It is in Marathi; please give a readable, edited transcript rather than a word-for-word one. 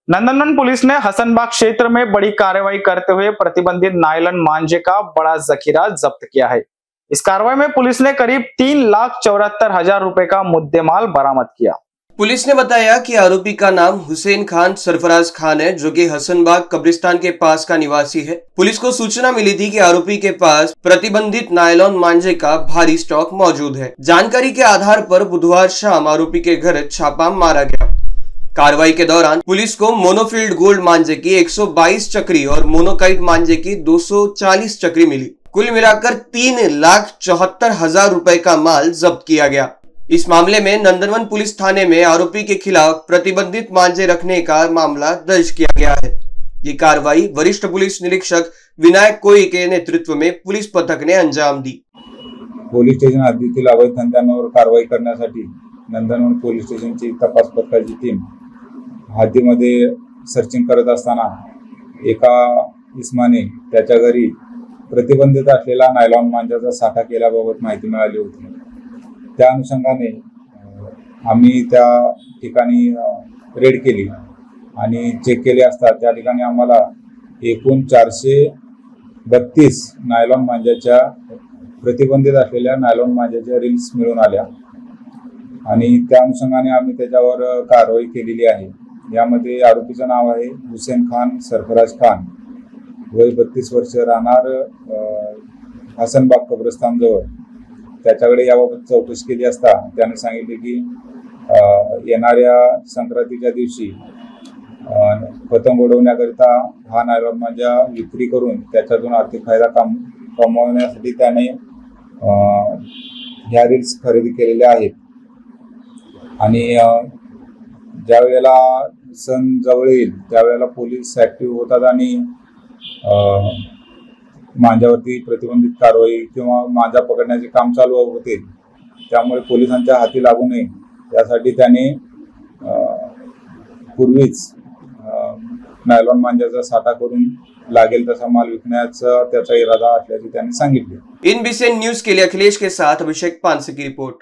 नंदनवन पुलिस ने हसनबाग क्षेत्र में बड़ी कार्रवाई करते हुए प्रतिबंधित नायलन मांझे का बड़ा जखीरा जब्त किया है। इस कार्रवाई में पुलिस ने करीब 3,74,000 रुपए का मुद्देमाल बरामद किया। पुलिस ने बताया कि आरोपी का नाम हुसैन खान सरफराज खान है, जो कि हसनबाग कब्रिस्तान के पास का निवासी है। पुलिस को सूचना मिली थी कि आरोपी के पास प्रतिबंधित नायलॉन मांझे का भारी स्टॉक मौजूद है। जानकारी के आधार पर बुधवार शाम आरोपी के घर छापा मारा गया। कार्रवाई के दौरान पुलिस को मोनोफील्ड गोल्ड मांझे की 122 चक्री और मोनोकाइट मांझे की 240 चक्री मिली। कुल मिलाकर 3,74,000 रुपए का माल जब्त किया गया। इस मामले में नंदनवन पुलिस थाने में आरोपी के खिलाफ प्रतिबंधित मांझे रखने का मामला दर्ज किया गया है। ये कार्रवाई वरिष्ठ पुलिस निरीक्षक विनायक कोई के नेतृत्व में पुलिस पथक ने अंजाम दी। पोलीस स्टेशन हद्दीतील अवैध धंद्यांवर कारवाई करण्यासाठी नंदनवन पोलीस स्टेशनची तपास पथकाची टीम हद्दीमध्ये सर्चिंग करत असताना एका इसमाने त्याच्या घरी प्रतिबंधित असलेला नायलॉन मांजाचा साठा केल्याबाबत माहिती मिळाली होती। त्या अनुषंगाने आम्ही त्या ठिकाणी रेड केली आणि चेक केले असता त्या ठिकाणी आम्हाला एकूण 432 नायलॉन मांजाच्या प्रतिबंधित असलेल्या नायलॉन मांजाच्या रील्स मिळून आल्या आणि त्या अनुषंगाने आम्ही त्याच्यावर कारवाई केलेली आहे। यामध्ये आरोपीचं नाव आहे हुसैन खान सरफराज खान, वय 32 वर्ष, राहणार हसनबाग कब्रस्तान जवळ। त्याच्याकडे याबाबत चौकशी केली असता त्याने सांगितले की येणाऱ्या संक्रांतीच्या दिवशी पतंग उडवण्याकरिता हा नायलॉन मांजा विक्री करून त्याच्यातून आर्थिक फायदा कमवण्यासाठी त्याने ह्या रील्स खरेदी केलेल्या आहेत आणि ज्या वेळेला सण जवळ येईल त्यावेळेला पोलीस ऍक्टिव्ह होतात आणि मांजावरती प्रतिबंधित कारवाई किंवा मांजा पकडण्याचे काम चालू होते। त्यामुळे पोलिसांच्या हाती लागू नये यासाठी त्याने पूर्वीच नायलॉन मांजाचा साठा करून लागेल तसा माल विकण्याचा त्याचा इरादा असल्याचे त्यांनी सांगितले। इन BCN न्यूज के लिए अखिलेश के साथ अभिषेक पानसे की रिपोर्ट।